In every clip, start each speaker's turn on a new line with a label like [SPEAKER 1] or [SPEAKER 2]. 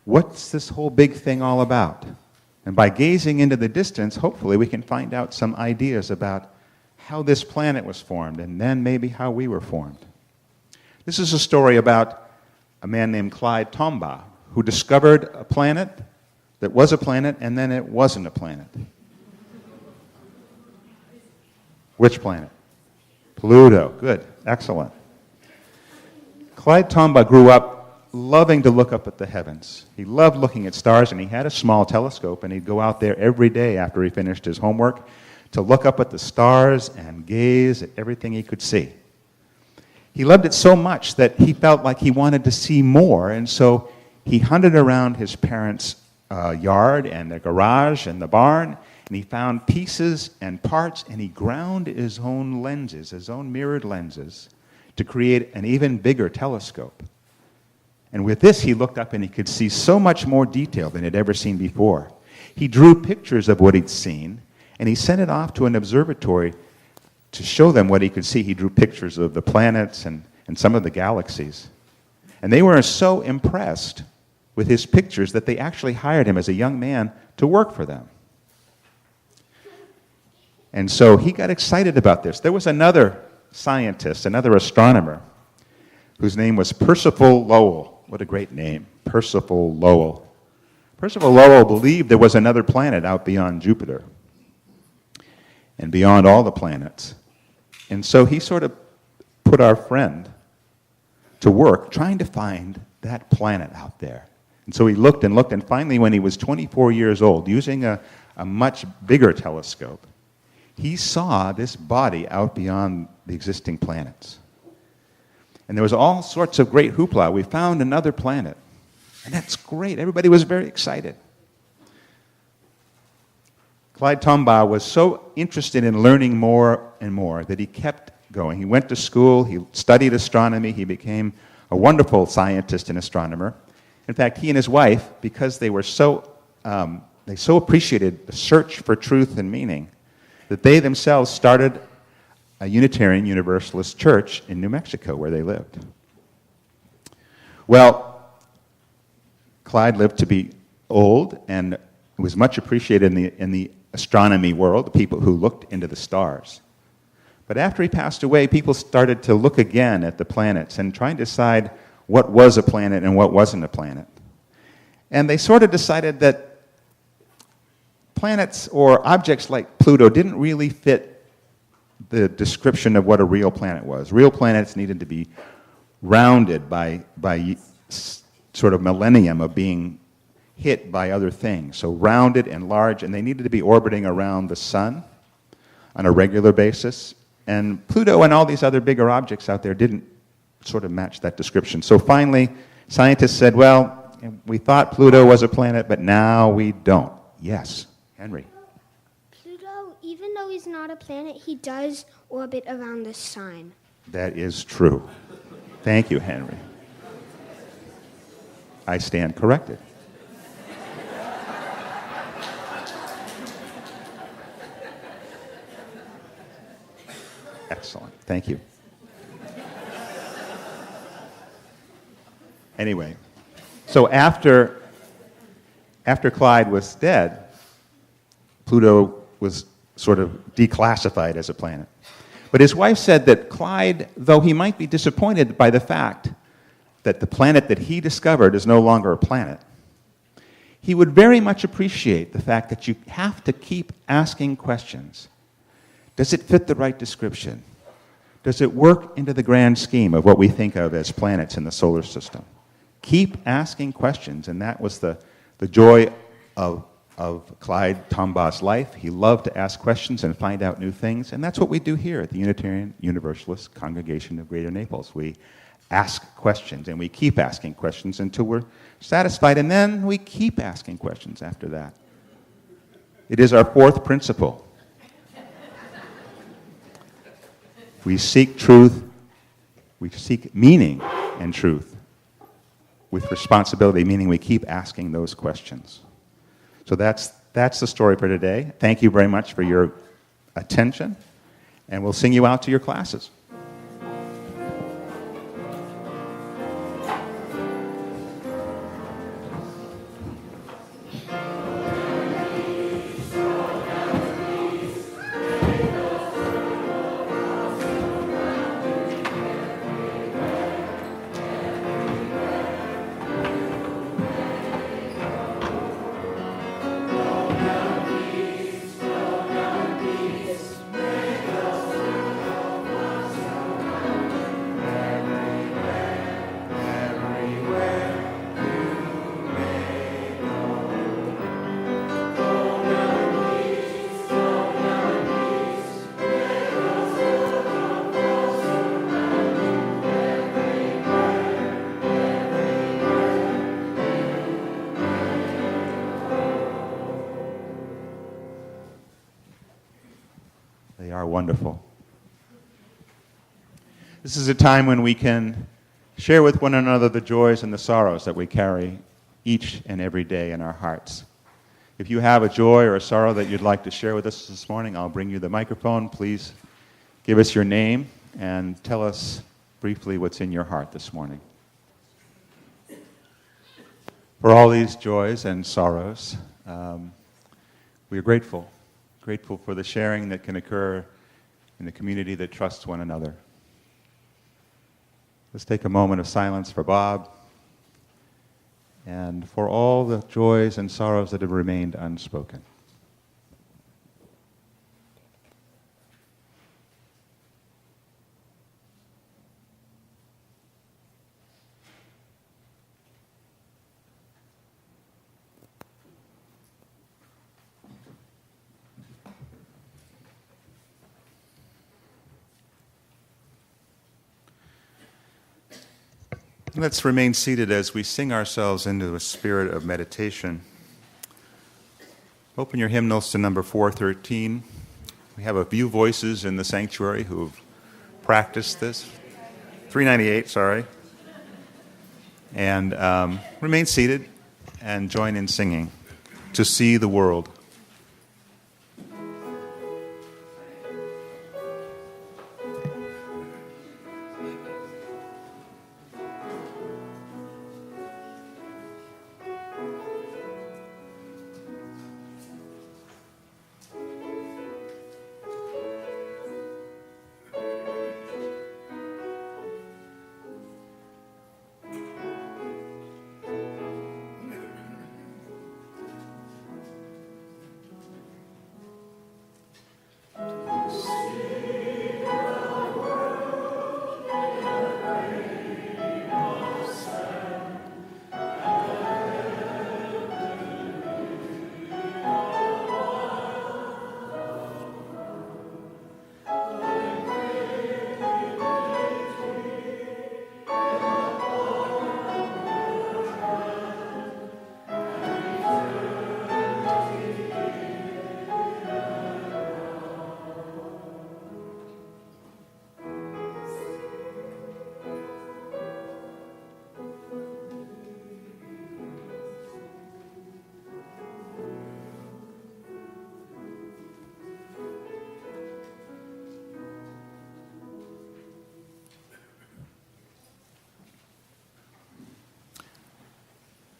[SPEAKER 1] what's this whole big thing all about? And by gazing into the distance, hopefully we can find out some ideas about how this planet was formed, and then maybe how we were formed. This is a story about a man named Clyde Tombaugh, who discovered a planet that was a planet, and then it wasn't a planet. Which planet? Pluto. Good. Excellent. Clyde Tombaugh grew up loving to look up at the heavens. He loved looking at stars, and he had a small telescope, and he'd go out there every day after he finished his homework to look up at the stars and gaze at everything he could see. He loved it so much that he felt like he wanted to see more, and so he hunted around his parents' yard and their garage and the barn, and he found pieces and parts, and he ground his own lenses, his own mirrored lenses, to create an even bigger telescope. And with this, he looked up and he could see so much more detail than he'd ever seen before. He drew pictures of what he'd seen, and he sent it off to an observatory to show them what he could see. He drew pictures of the planets and some of the galaxies. And they were so impressed with his pictures that they actually hired him as a young man to work for them. And so he got excited about this. There was another scientist, another astronomer, whose name was Percival Lowell. What a great name, Percival Lowell. Percival Lowell believed there was another planet out beyond Jupiter and beyond all the planets. And so he sort of put our friend to work trying to find that planet out there. And so he looked, and finally when he was 24 years old, using a much bigger telescope, he saw this body out beyond the existing planets. And there was all sorts of great hoopla. We found another planet. And that's great. Everybody was very excited. Clyde Tombaugh was so interested in learning more and more that he kept going. He went to school, he studied astronomy, he became a wonderful scientist and astronomer. In fact, he and his wife, because they were they so appreciated the search for truth and meaning, that they themselves started a Unitarian Universalist church in New Mexico, where they lived. Well, Clyde lived to be old and was much appreciated in the astronomy world, the people who looked into the stars. But after he passed away, people started to look again at the planets and try and decide what was a planet and what wasn't a planet. And they sort of decided that planets or objects like Pluto didn't really fit the description of what a real planet was. Real planets needed to be rounded by sort of millennium of being hit by other things. So rounded and large, and they needed to be orbiting around the sun on a regular basis. And Pluto and all these other bigger objects out there didn't sort of match that description. So finally, scientists said, well, we thought Pluto was a planet, but now we don't. Yes, Henry.
[SPEAKER 2] Pluto, even though he's not a planet, he does orbit around the sun.
[SPEAKER 1] That is true. Thank you, Henry. I stand corrected. Excellent. Thank you. Anyway, so after Clyde was dead, Pluto was sort of declassified as a planet. But his wife said that Clyde, though he might be disappointed by the fact that the planet that he discovered is no longer a planet, he would very much appreciate the fact that you have to keep asking questions. Does it fit the right description? Does it work into the grand scheme of what we think of as planets in the solar system? Keep asking questions, and that was the joy of Clyde Tombaugh's life. He loved to ask questions and find out new things, and that's what we do here at the Unitarian Universalist Congregation of Greater Naples. We ask questions, and we keep asking questions until we're satisfied, and then we keep asking questions after that. It is our fourth principle. We seek truth, we seek meaning and truth with responsibility, meaning we keep asking those questions. So that's the story for today. Thank you very much for your attention, and we'll sing you out to your classes. are wonderful. This is a time when we can share with one another the joys and the sorrows that we carry each and every day in our hearts. If you have a joy or a sorrow that you'd like to share with us this morning, I'll bring you the microphone. Please give us your name and tell us briefly what's in your heart this morning. For all these joys and sorrows, we are grateful for the sharing that can occur in the community that trusts one another. Let's take a moment of silence for Bob and for all the joys and sorrows that have remained unspoken. Let's remain seated as we sing ourselves into a spirit of meditation. Open your hymnals to number 413. We have a few voices in the sanctuary who have practiced this. 398, sorry. And remain seated and join in singing, "To See the World."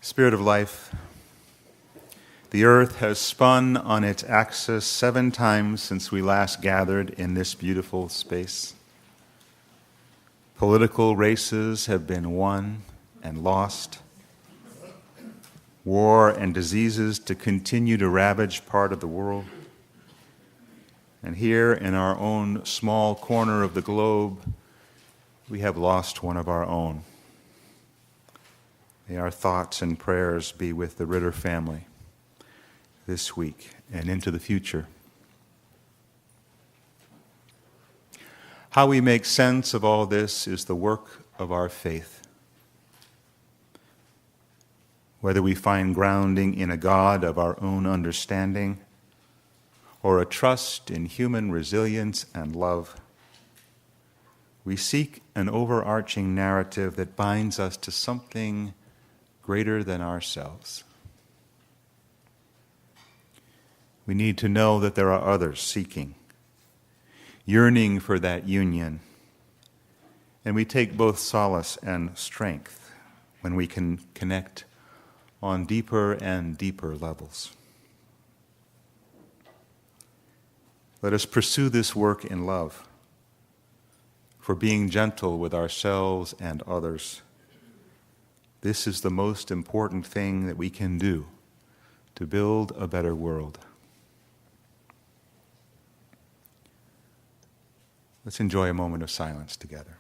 [SPEAKER 1] Spirit of life, the earth has spun on its axis 7 times since we last gathered in this beautiful space. Political races have been won and lost. War and diseases to continue to ravage part of the world. And here in our own small corner of the globe, we have lost one of our own. May our thoughts and prayers be with the Ritter family this week and into the future. How we make sense of all this is the work of our faith. Whether we find grounding in a God of our own understanding or a trust in human resilience and love, we seek an overarching narrative that binds us to something greater than ourselves. We need to know that there are others seeking, yearning for that union, and we take both solace and strength when we can connect on deeper and deeper levels. Let us pursue this work in love, for being gentle with ourselves and others. This is the most important thing that we can do to build a better world. Let's enjoy a moment of silence together.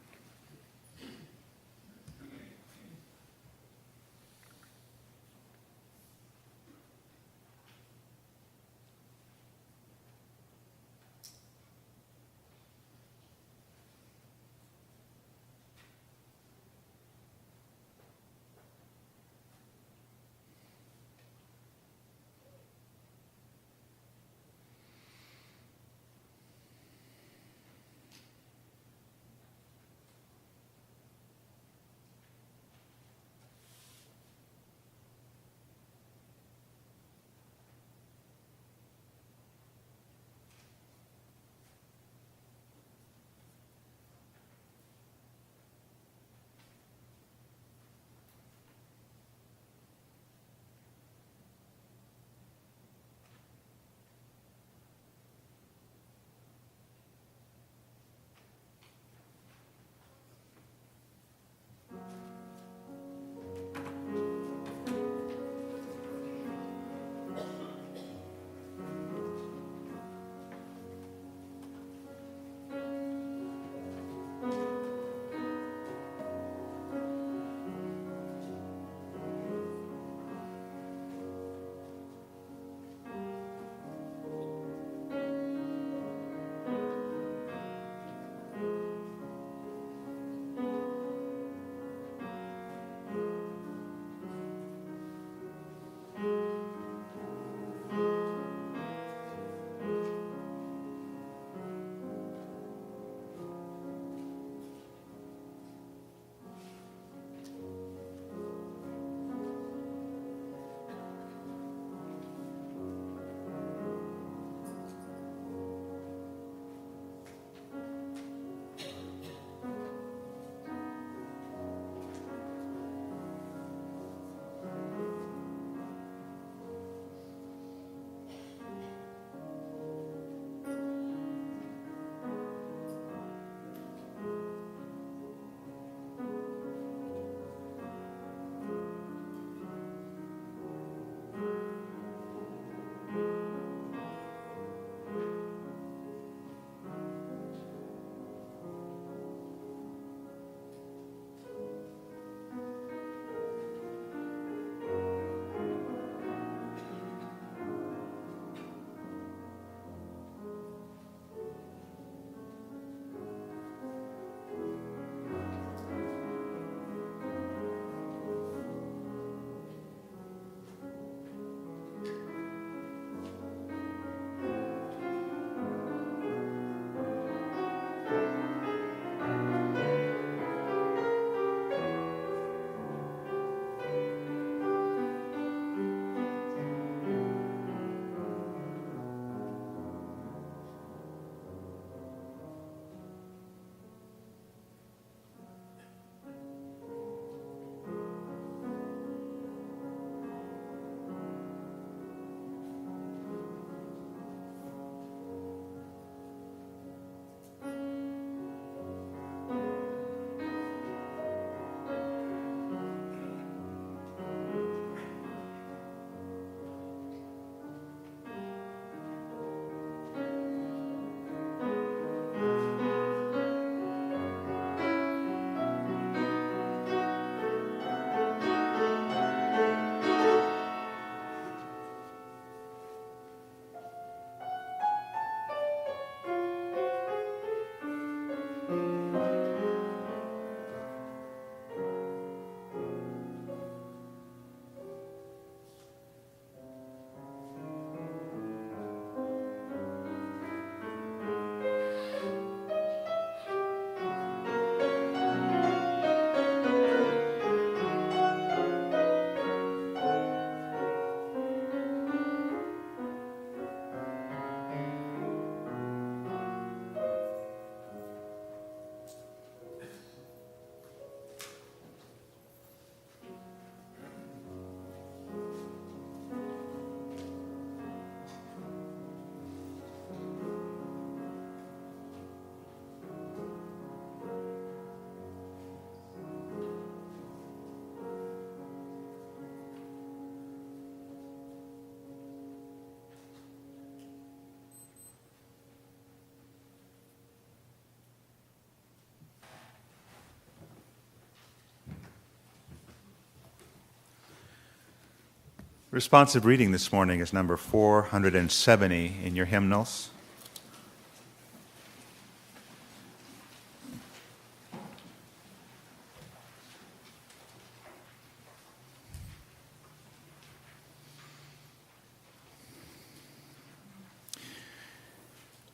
[SPEAKER 1] Responsive reading this morning is number 470 in your hymnals.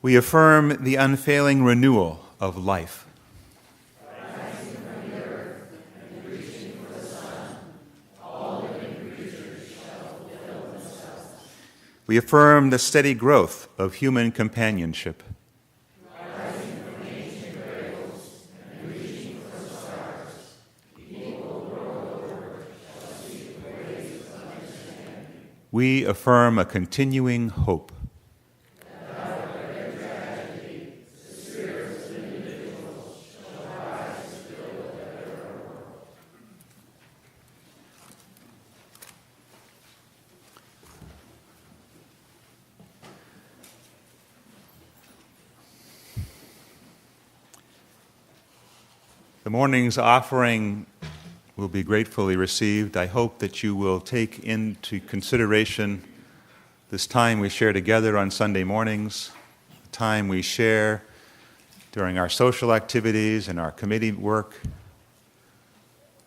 [SPEAKER 1] We affirm the unfailing renewal of life. We affirm the steady growth of human companionship. We affirm a continuing hope. The morning's offering will be gratefully received. I hope that you will take into consideration this time we share together on Sunday mornings, the time we share during our social activities and our committee work,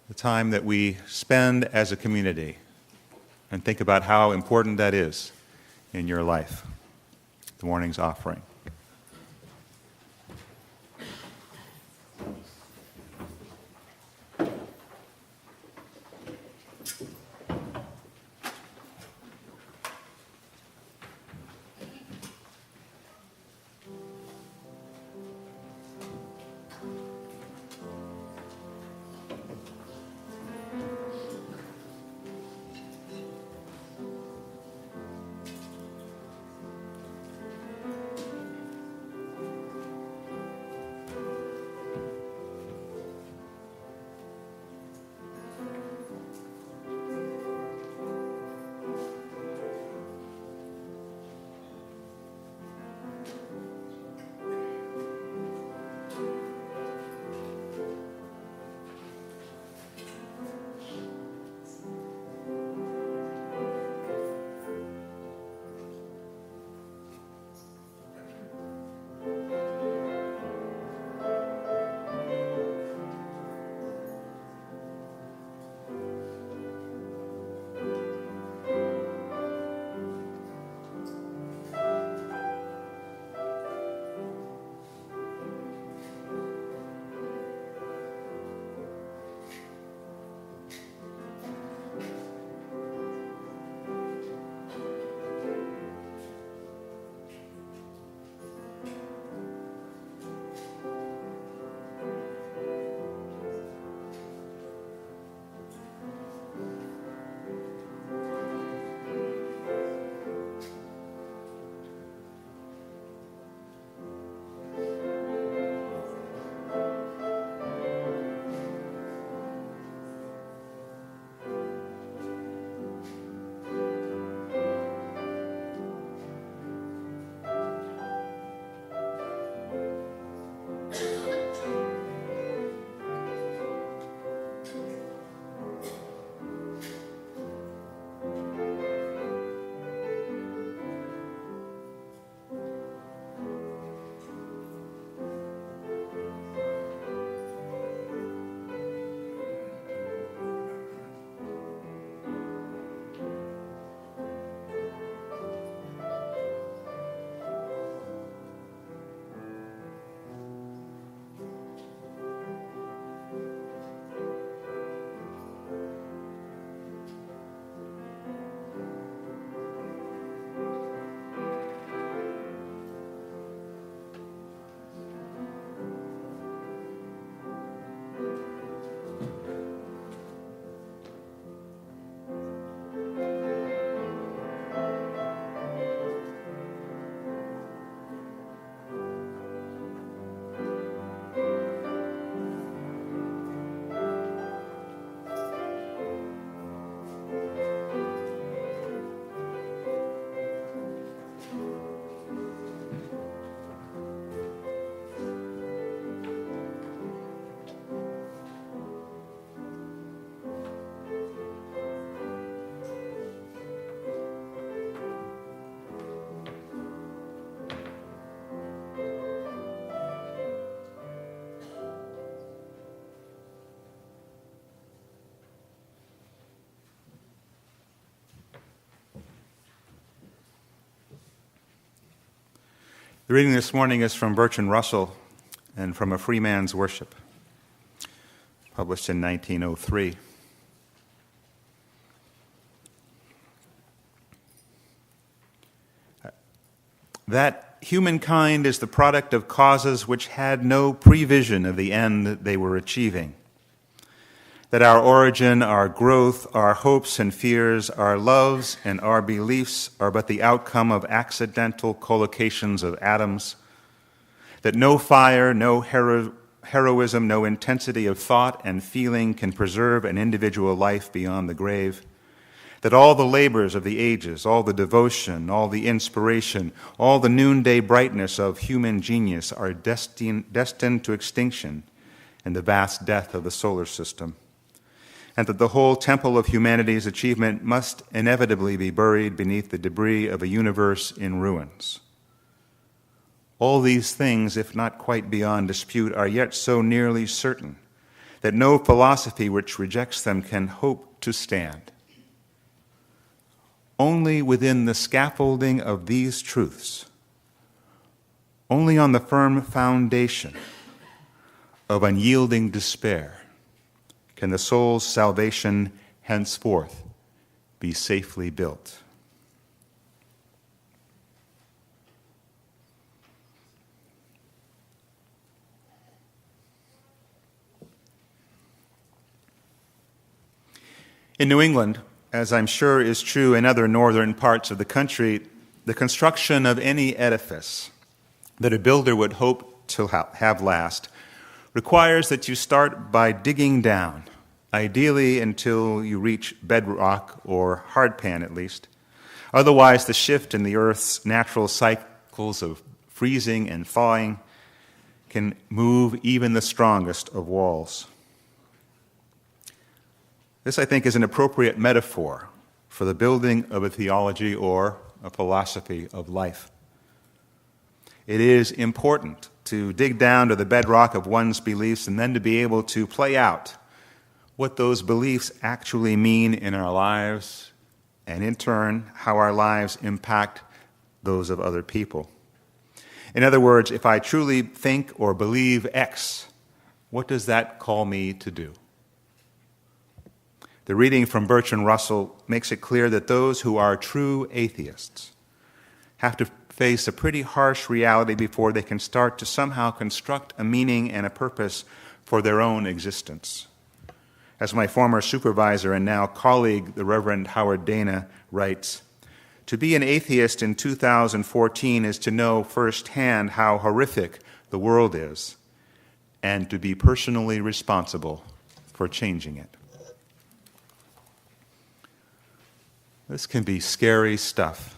[SPEAKER 1] the time that we spend as a community, and think about how important that is in your life. The morning's offering. The reading this morning is from Bertrand Russell and from A Free Man's Worship, published in 1903. That humankind is the product of causes which had no prevision of the end they were achieving. That our origin, our growth, our hopes and fears, our loves and our beliefs are but the outcome of accidental collocations of atoms. That no fire, no heroism, no intensity of thought and feeling can preserve an individual life beyond the grave. That all the labors of the ages, all the devotion, all the inspiration, all the noonday brightness of human genius are destined to extinction in the vast death of the solar system. And that the whole temple of humanity's achievement must inevitably be buried beneath the debris of a universe in ruins. All these things, if not quite beyond dispute, are yet so nearly certain that no philosophy which rejects them can hope to stand. Only within the scaffolding of these truths, only on the firm foundation of unyielding despair, can the soul's salvation henceforth be safely built. In New England, as I'm sure is true in other northern parts of the country, the construction of any edifice that a builder would hope to have last requires that you start by digging down, ideally until you reach bedrock or hardpan at least. Otherwise, the shift in the earth's natural cycles of freezing and thawing can move even the strongest of walls. This, I think, is an appropriate metaphor for the building of a theology or a philosophy of life. It is important to dig down to the bedrock of one's beliefs and then to be able to play out what those beliefs actually mean in our lives, and in turn, how our lives impact those of other people. In other words, if I truly think or believe X, what does that call me to do? The reading from Bertrand Russell makes it clear that those who are true atheists have to face a pretty harsh reality before they can start to somehow construct a meaning and a purpose for their own existence. As my former supervisor and now colleague, the Reverend Howard Dana, writes, "To be an atheist in 2014 is to know firsthand how horrific the world is and to be personally responsible for changing it." This can be scary stuff.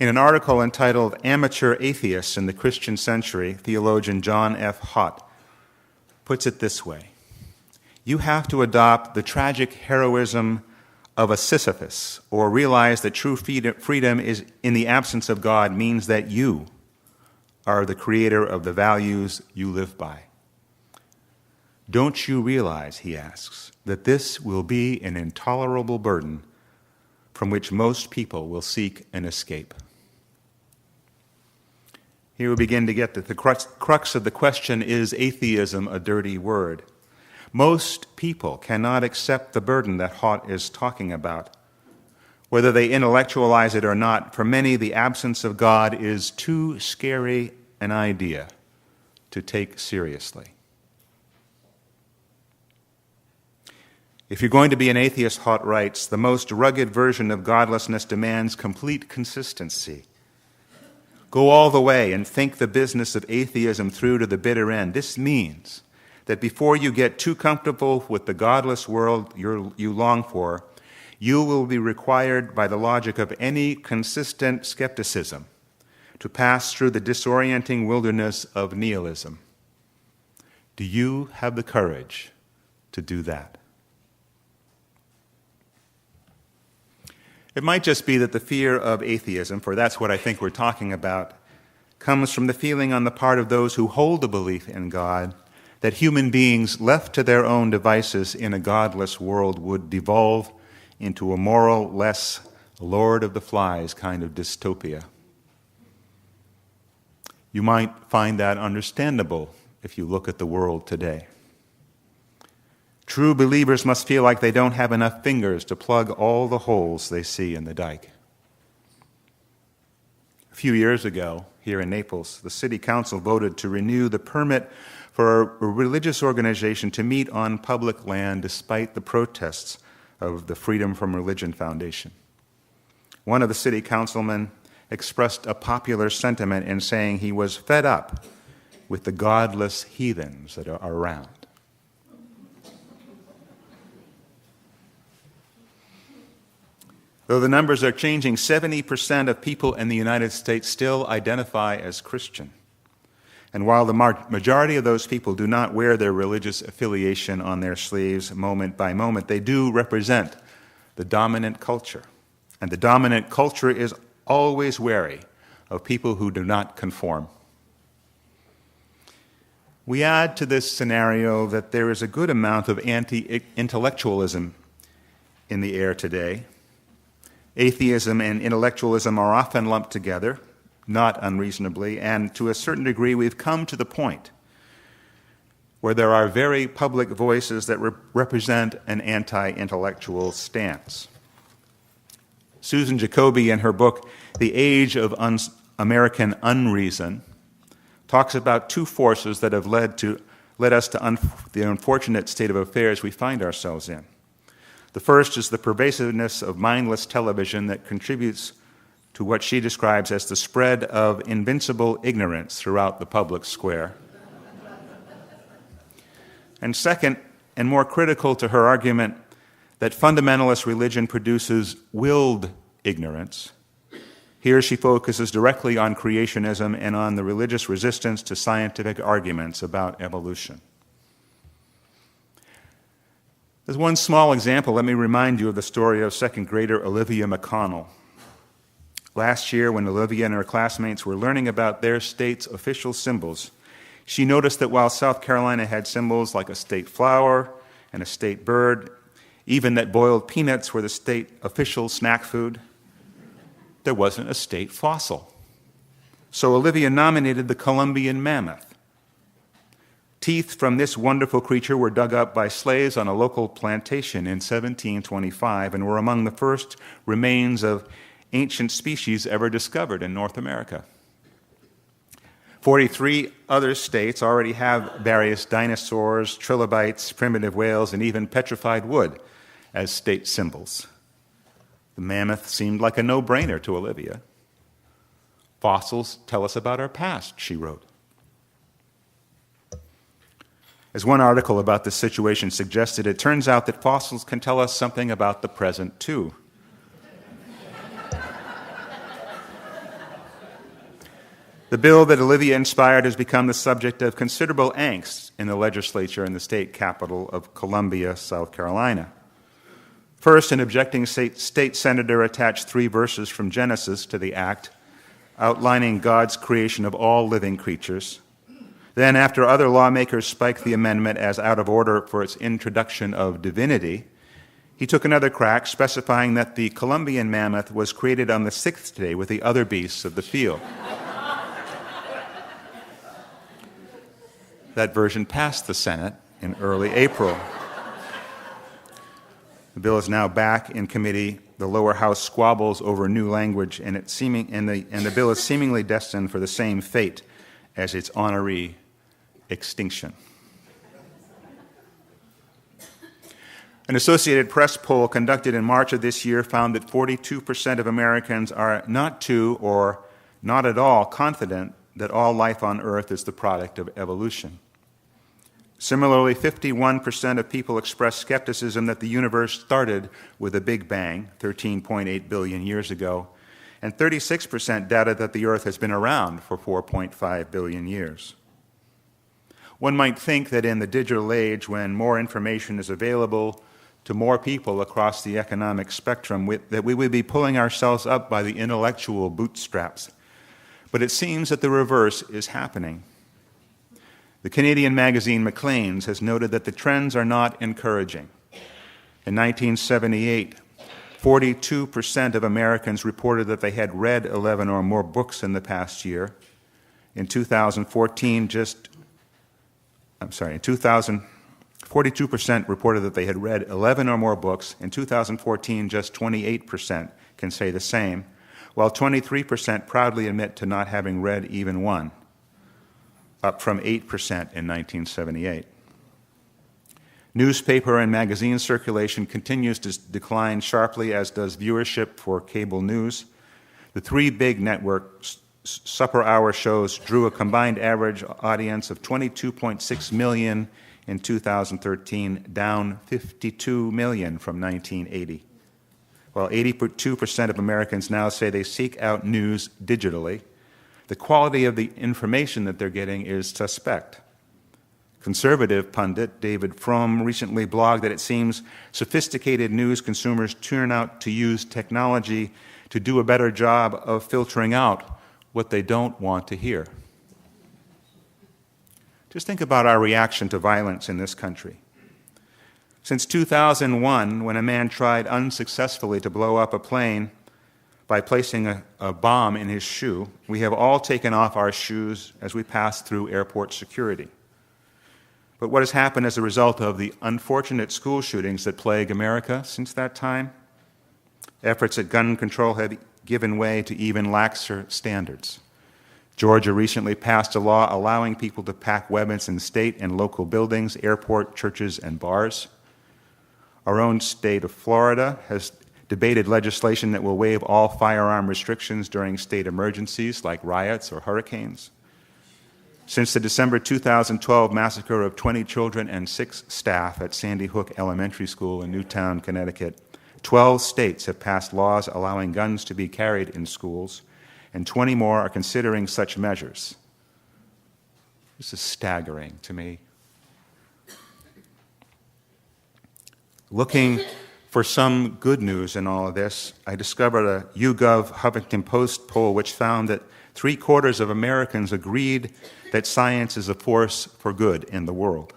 [SPEAKER 1] In an article entitled "Amateur Atheists in the Christian Century," theologian John F. Hott puts it this way: "You have to adopt the tragic heroism of a Sisyphus, or realize that true freedom is in the absence of God means that you are the creator of the values you live by. Don't you realize," he asks, "that this will be an intolerable burden from which most people will seek an escape?" Here we begin to get to the crux of the question: is atheism a dirty word? Most people cannot accept the burden that Hott is talking about. Whether they intellectualize it or not, for many the absence of God is too scary an idea to take seriously. If you're going to be an atheist, Hott writes, the most rugged version of godlessness demands complete consistency. Go all the way and think the business of atheism through to the bitter end. This means that before you get too comfortable with the godless world you long for, you will be required by the logic of any consistent skepticism to pass through the disorienting wilderness of nihilism. Do you have the courage to do that? It might just be that the fear of atheism, for that's what I think we're talking about, comes from the feeling on the part of those who hold the belief in God that human beings left to their own devices in a godless world would devolve into a moral, less Lord of the Flies kind of dystopia. You might find that understandable if you look at the world today. True believers must feel like they don't have enough fingers to plug all the holes they see in the dike. A few years ago, here in Naples, the city council voted to renew the permit for a religious organization to meet on public land despite the protests of the Freedom from Religion Foundation. One of the city councilmen expressed a popular sentiment in saying he was fed up with the godless heathens that are around. Though the numbers are changing, 70% of people in the United States still identify as Christian. And while the majority of those people do not wear their religious affiliation on their sleeves moment by moment, they do represent the dominant culture. And the dominant culture is always wary of people who do not conform. We add to this scenario that there is a good amount of anti-intellectualism in the air today. Atheism and intellectualism are often lumped together, not unreasonably, and to a certain degree we've come to the point where there are very public voices that represent an anti-intellectual stance. Susan Jacoby, in her book, The Age of American Unreason, talks about two forces that have led us to the unfortunate state of affairs we find ourselves in. The first is the pervasiveness of mindless television that contributes to what she describes as the spread of invincible ignorance throughout the public square. And second, and more critical to her argument, that fundamentalist religion produces willed ignorance. Here she focuses directly on creationism and on the religious resistance to scientific arguments about evolution. As one small example, let me remind you of the story of second grader Olivia McConnell. Last year, when Olivia and her classmates were learning about their state's official symbols, she noticed that while South Carolina had symbols like a state flower and a state bird, even that boiled peanuts were the state official snack food, there wasn't a state fossil. So Olivia nominated the Columbian mammoth. Teeth from this wonderful creature were dug up by slaves on a local plantation in 1725 and were among the first remains of ancient species ever discovered in North America. 43 other states already have various dinosaurs, trilobites, primitive whales, and even petrified wood as state symbols. The mammoth seemed like a no-brainer to Olivia. Fossils tell us about our past, she wrote. As one article about this situation suggested, it turns out that fossils can tell us something about the present, too. The bill that Olivia inspired has become the subject of considerable angst in the legislature in the state capital of Columbia, South Carolina. First, an objecting state senator attached 3 verses from Genesis to the act, outlining God's creation of all living creatures. Then, after other lawmakers spiked the amendment as out of order for its introduction of divinity, he took another crack, specifying that the Columbian mammoth was created on the 6th day with the other beasts of the field. That version passed the Senate in early April. The bill is now back in committee. The lower house squabbles over new language, and the bill is seemingly destined for the same fate as its honoree extinction. An Associated Press poll conducted in March of this year found that 42% of Americans are not too or not at all confident that all life on Earth is the product of evolution. Similarly, 51% of people express skepticism that the universe started with a Big Bang 13.8 billion years ago, and 36% doubted that the Earth has been around for 4.5 billion years. One might think that in the digital age, when more information is available to more people across the economic spectrum, that we would be pulling ourselves up by the intellectual bootstraps. But it seems that the reverse is happening. The Canadian magazine Maclean's has noted that the trends are not encouraging. In 1978, 42% of Americans reported that they had read 11 or more books in the past year. In 2014, 42% reported that they had read 11 or more books. In 2014, just 28% can say the same, while 23% proudly admit to not having read even one, up from 8% in 1978. Newspaper and magazine circulation continues to decline sharply, as does viewership for cable news. The three big network supper hour shows drew a combined average audience of 22.6 million in 2013, down 52 million from 1980. While 82% of Americans now say they seek out news digitally, the quality of the information that they're getting is suspect. Conservative pundit David Frum recently blogged that it seems sophisticated news consumers turn out to use technology to do a better job of filtering out what they don't want to hear. Just think about our reaction to violence in this country. Since 2001, when a man tried unsuccessfully to blow up a plane by placing a bomb in his shoe, we have all taken off our shoes as we pass through airport security. But what has happened as a result of the unfortunate school shootings that plague America since that time? Efforts at gun control have given way to even laxer standards. Georgia recently passed a law allowing people to pack weapons in state and local buildings, airport, churches, and bars. Our own state of Florida has debated legislation that will waive all firearm restrictions during state emergencies like riots or hurricanes. Since the December 2012 massacre of 20 children and 6 staff at Sandy Hook Elementary School in Newtown, Connecticut, 12 states have passed laws allowing guns to be carried in schools, and 20 more are considering such measures. This is staggering to me. Looking for some good news in all of this, I discovered a YouGov Huffington Post poll which found that 3/4 of Americans agreed that science is a force for good in the world.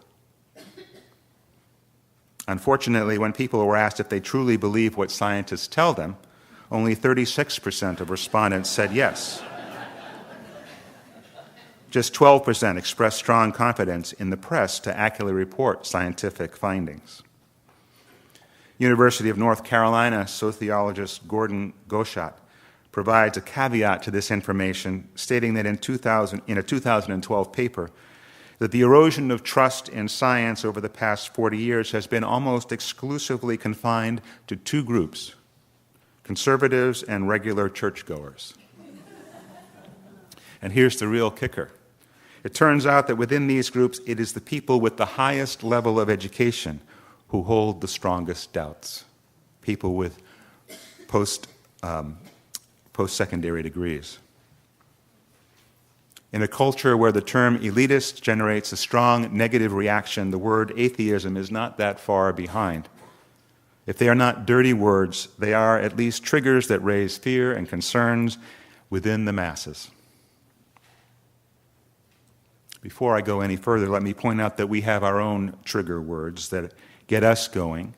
[SPEAKER 1] Unfortunately, when people were asked if they truly believe what scientists tell them, only 36% of respondents said yes. Just 12% expressed strong confidence in the press to accurately report scientific findings. University of North Carolina sociologist Gordon Goshat provides a caveat to this information, stating that in a 2012 paper, that the erosion of trust in science over the past 40 years has been almost exclusively confined to 2 groups, conservatives and regular churchgoers. And here's the real kicker. It turns out that within these groups, it is the people with the highest level of education who hold the strongest doubts, people with post-secondary degrees. In a culture where the term elitist generates a strong negative reaction, the word atheism is not that far behind. If they are not dirty words, they are at least triggers that raise fear and concerns within the masses. Before I go any further, let me point out that we have our own trigger words that get us going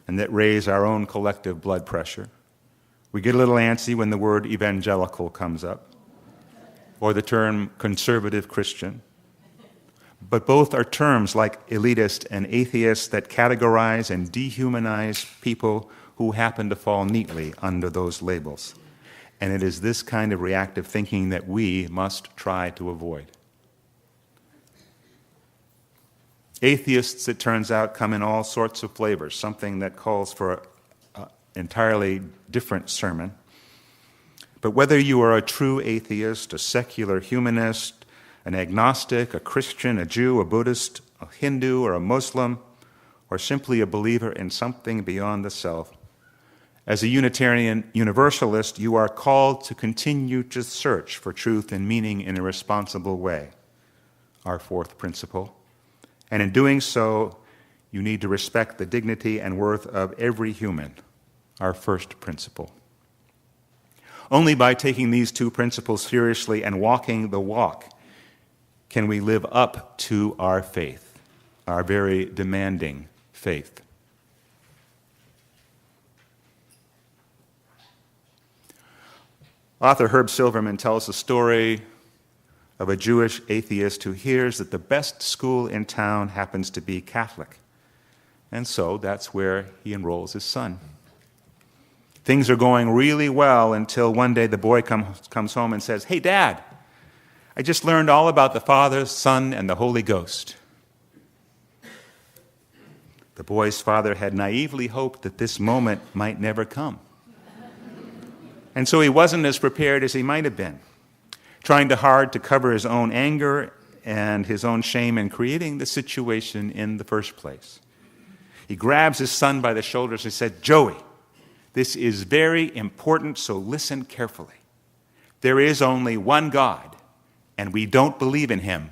[SPEAKER 1] and that raise our own collective blood pressure. We get a little antsy when the word evangelical comes up, or the term conservative Christian. But both are terms like elitist and atheist that categorize and dehumanize people who happen to fall neatly under those labels. And it is this kind of reactive thinking that we must try to avoid. Atheists, it turns out, come in all sorts of flavors, something that calls for an entirely different sermon. But whether you are a true atheist, a secular humanist, an agnostic, a Christian, a Jew, a Buddhist, a Hindu, or a Muslim, or simply a believer in something beyond the self, as a Unitarian Universalist, you are called to continue to search for truth and meaning in a responsible way, our 4th principle. And in doing so, you need to respect the dignity and worth of every human, our 1st principle. Only by taking these 2 principles seriously and walking the walk can we live up to our faith, our very demanding faith. Author Herb Silverman tells the story of a Jewish atheist who hears that the best school in town happens to be Catholic. And so that's where he enrolls his son. Things are going really well until one day the boy comes home and says, "Hey, Dad, I just learned all about the Father, Son, and the Holy Ghost." The boy's father had naively hoped that this moment might never come. And so he wasn't as prepared as he might have been, trying hard to cover his own anger and his own shame in creating the situation in the first place. He grabs his son by the shoulders and said, "Joey, this is very important, so listen carefully. There is only one God, and we don't believe in him."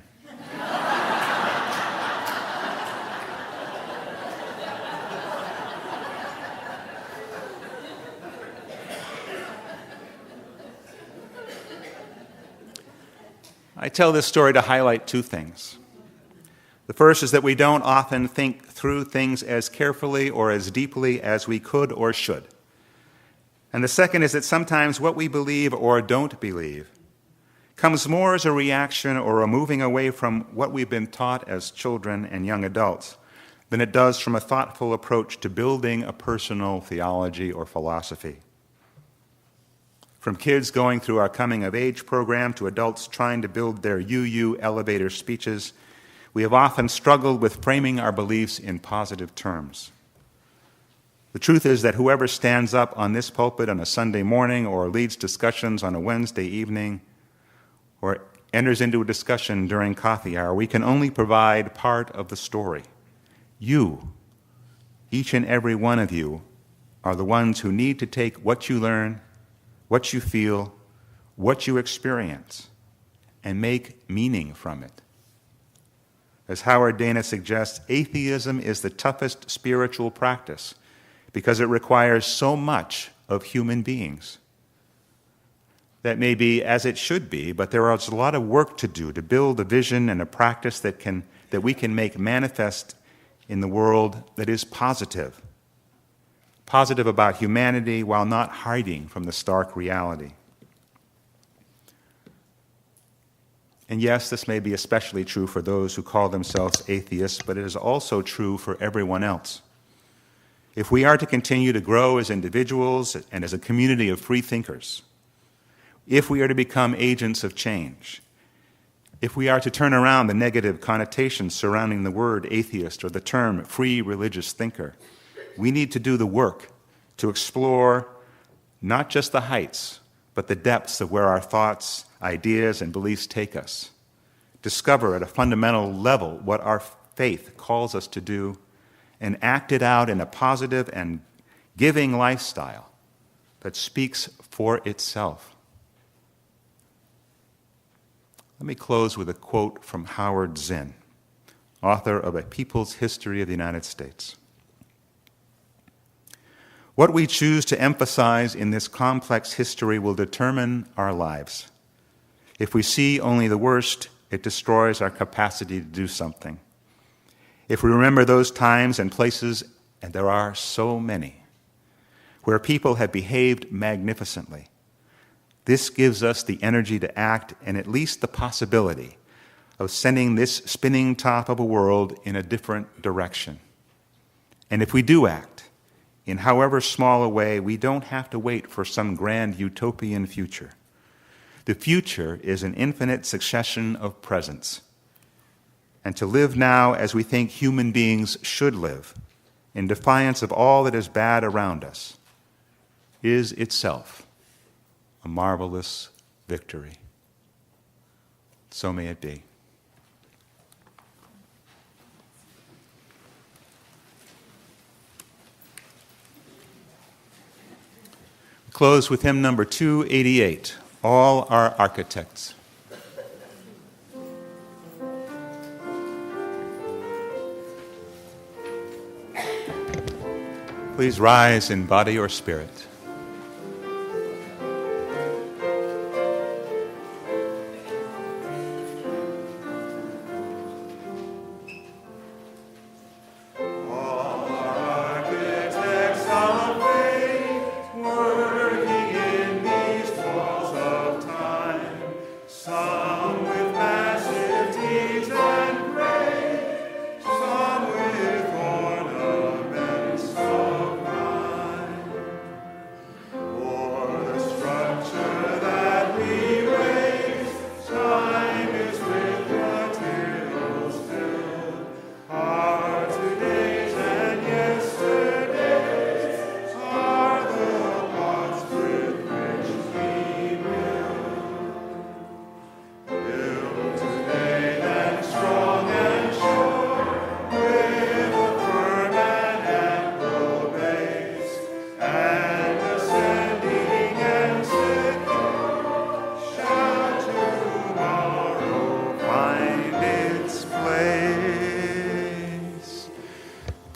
[SPEAKER 1] I tell this story to highlight two things. The first is that we don't often think through things as carefully or as deeply as we could or should. And the second is that sometimes what we believe or don't believe comes more as a reaction or a moving away from what we've been taught as children and young adults than it does from a thoughtful approach to building a personal theology or philosophy. From kids going through our coming-of-age program to adults trying to build their UU elevator speeches, we have often struggled with framing our beliefs in positive terms. The truth is that whoever stands up on this pulpit on a Sunday morning or leads discussions on a Wednesday evening or enters into a discussion during coffee hour, we can only provide part of the story. You, each and every one of you, are the ones who need to take what you learn, what you feel, what you experience, and make meaning from it. As Howard Dana suggests, atheism is the toughest spiritual practice because it requires so much of human beings. That may be as it should be, but there is a lot of work to do to build a vision and a practice that we can make manifest in the world that is positive about humanity while not hiding from the stark reality. And yes, this may be especially true for those who call themselves atheists, but it is also true for everyone else. If we are to continue to grow as individuals and as a community of free thinkers, if we are to become agents of change, if we are to turn around the negative connotations surrounding the word atheist or the term free religious thinker, we need to do the work to explore not just the heights, but the depths of where our thoughts, ideas, and beliefs take us. Discover at a fundamental level what our faith calls us to do and act it out in a positive and giving lifestyle that speaks for itself. Let me close with a quote from Howard Zinn, author of A People's History of the United States. What we choose to emphasize in this complex history will determine our lives. If we see only the worst, it destroys our capacity to do something. If we remember those times and places, and there are so many, where people have behaved magnificently, this gives us the energy to act and at least the possibility of sending this spinning top of a world in a different direction. And if we do act, in however small a way, we don't have to wait for some grand utopian future. The future is an infinite succession of presents. And to live now as we think human beings should live, in defiance of all that is bad around us, is itself a marvelous victory. So may it be. Close with hymn number 288, All Our Architects. Please rise in body or spirit.
[SPEAKER 3] Some with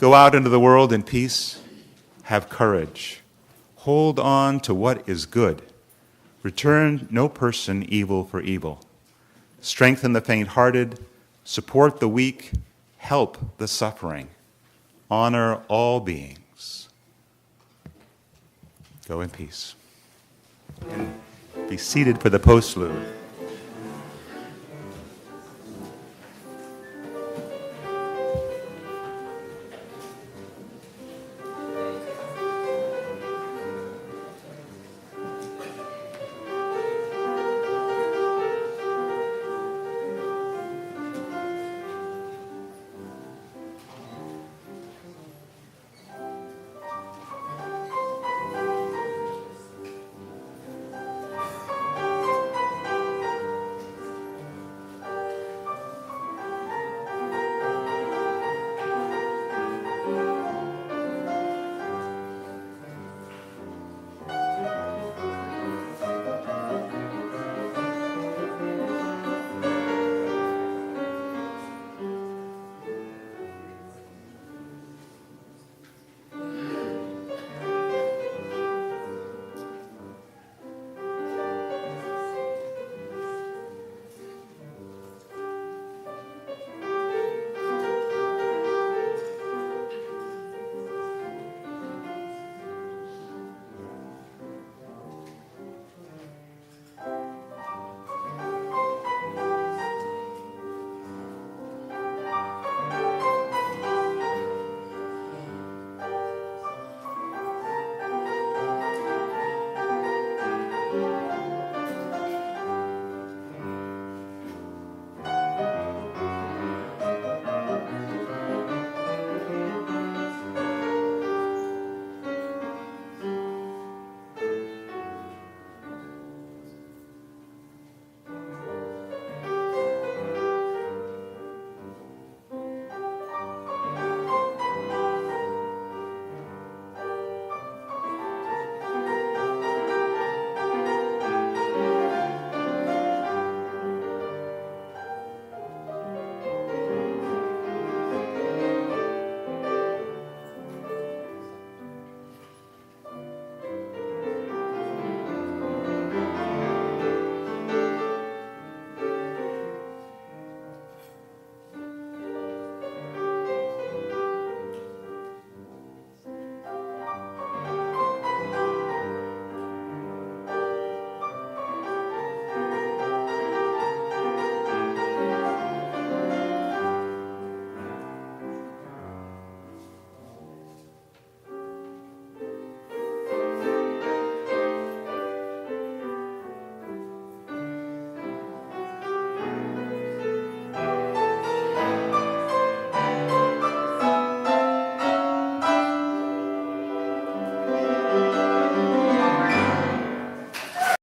[SPEAKER 1] Go out into the world in peace. Have courage. Hold on to what is good. Return no person evil for evil. Strengthen the faint-hearted. Support the weak. Help the suffering. Honor all beings. Go in peace. And be seated for the postlude.